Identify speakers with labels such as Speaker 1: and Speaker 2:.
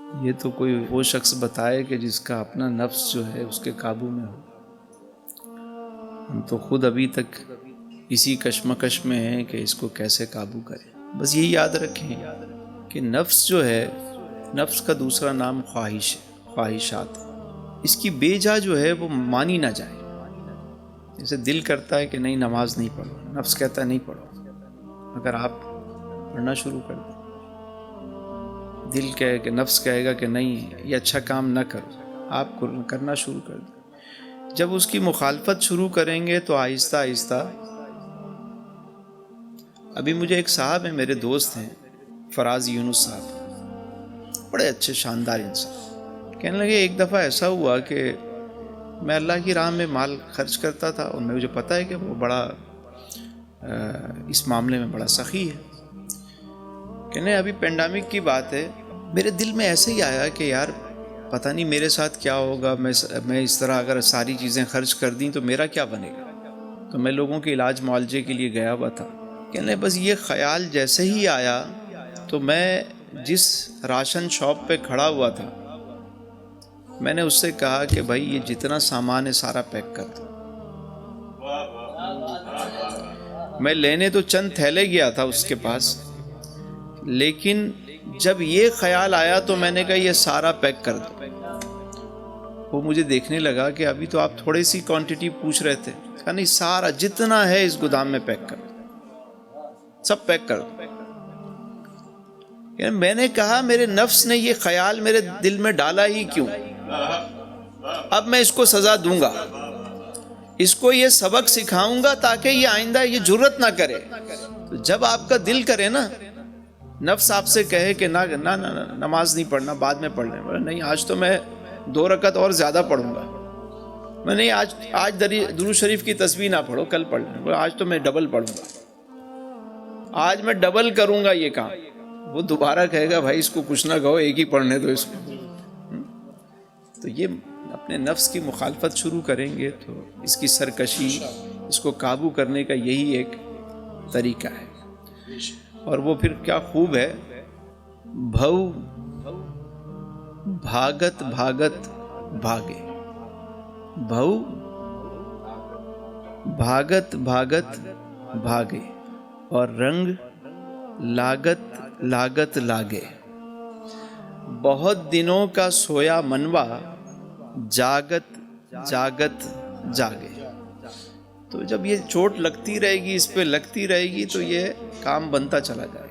Speaker 1: یہ تو کوئی وہ شخص بتائے کہ جس کا اپنا نفس جو ہے اس کے قابو میں ہو. ہم تو خود ابھی تک اسی کشمکش میں ہیں کہ اس کو کیسے قابو کریں. بس یہی یاد رکھیں کہ نفس جو ہے، نفس کا دوسرا نام خواہش ہے، خواہشات ہے. اس کی بے جا جو ہے وہ مانی نہ جائے. جیسے دل کرتا ہے کہ نہیں نماز نہیں پڑھو، نفس کہتا ہے نہیں پڑھو. اگر آپ پڑھنا شروع کر دیں، دل کہے کہ نفس کہے گا کہ نہیں یہ اچھا کام نہ کرو، آپ کرنا شروع کر دیں. جب اس کی مخالفت شروع کریں گے تو آہستہ آہستہ. ابھی مجھے ایک صاحب ہیں، میرے دوست ہیں، فراز یونس صاحب، بڑے اچھے شاندار انسان. کہنے لگے ایک دفعہ ایسا ہوا کہ میں اللہ کی راہ میں مال خرچ کرتا تھا اور مجھے پتا ہے کہ وہ بڑا اس معاملے میں بڑا سخی ہے. کہنے ابھی پینڈیمک کی بات ہے، میرے دل میں ایسے ہی آیا کہ یار پتہ نہیں میرے ساتھ کیا ہوگا، میں اس طرح اگر ساری چیزیں خرچ کر دیں تو میرا کیا بنے گا. تو میں لوگوں کے علاج معالجے کے لیے گیا ہوا تھا. کہنے بس یہ خیال جیسے ہی آیا تو میں جس راشن شاپ پہ کھڑا ہوا تھا میں نے اس سے کہا کہ بھائی یہ جتنا سامان ہے سارا پیک کر دو. میں لینے تو چند تھیلے گیا تھا اس کے پاس، لیکن جب یہ خیال آیا تو میں نے کہا یہ سارا پیک کر دو. وہ مجھے دیکھنے لگا کہ ابھی تو آپ تھوڑی سی کوانٹٹی پوچھ رہے تھے. کہا نہیں سارا جتنا ہے اس گودام میں پیک کر دو، سب پیک کر دو. میں نے کہا میرے نفس نے یہ خیال میرے دل میں ڈالا ہی کیوں؟ اب میں اس کو سزا دوں گا، اس کو یہ سبق سکھاؤں گا تاکہ یہ آئندہ یہ جرت نہ کرے. تو جب آپ کا دل کرے نا، نفس آپ سے کہے کہ نہ نماز نہیں پڑھنا، بعد میں پڑھ لیں، نہیں آج تو میں 2 رکعت اور زیادہ پڑھوں گا، میں نہیں آج درود شریف کی تسبیح نہ پڑھو، کل پڑھ لیں، آج تو میں ڈبل پڑھوں گا، آج میں ڈبل کروں گا یہ کام. وہ دوبارہ کہے گا بھائی اس کو کچھ نہ کہو، ایک ہی پڑھنے دو اس کو. تو یہ اپنے نفس کی مخالفت شروع کریں گے تو اس کی سرکشی، اس کو قابو کرنے کا یہی ایک طریقہ ہے. اور وہ پھر کیا خوب ہے، بھو بھاگت بھاگت بھاگے، بھو بھاگت بھاگت بھاگے، اور رنگ لاگت لاگت لاگے. بہت دنوں کا سویا منوا، جاگت جاگت جاگے. تو جب یہ چوٹ لگتی رہے گی، اس پہ لگتی رہے گی تو یہ کام بنتا چلا جائے.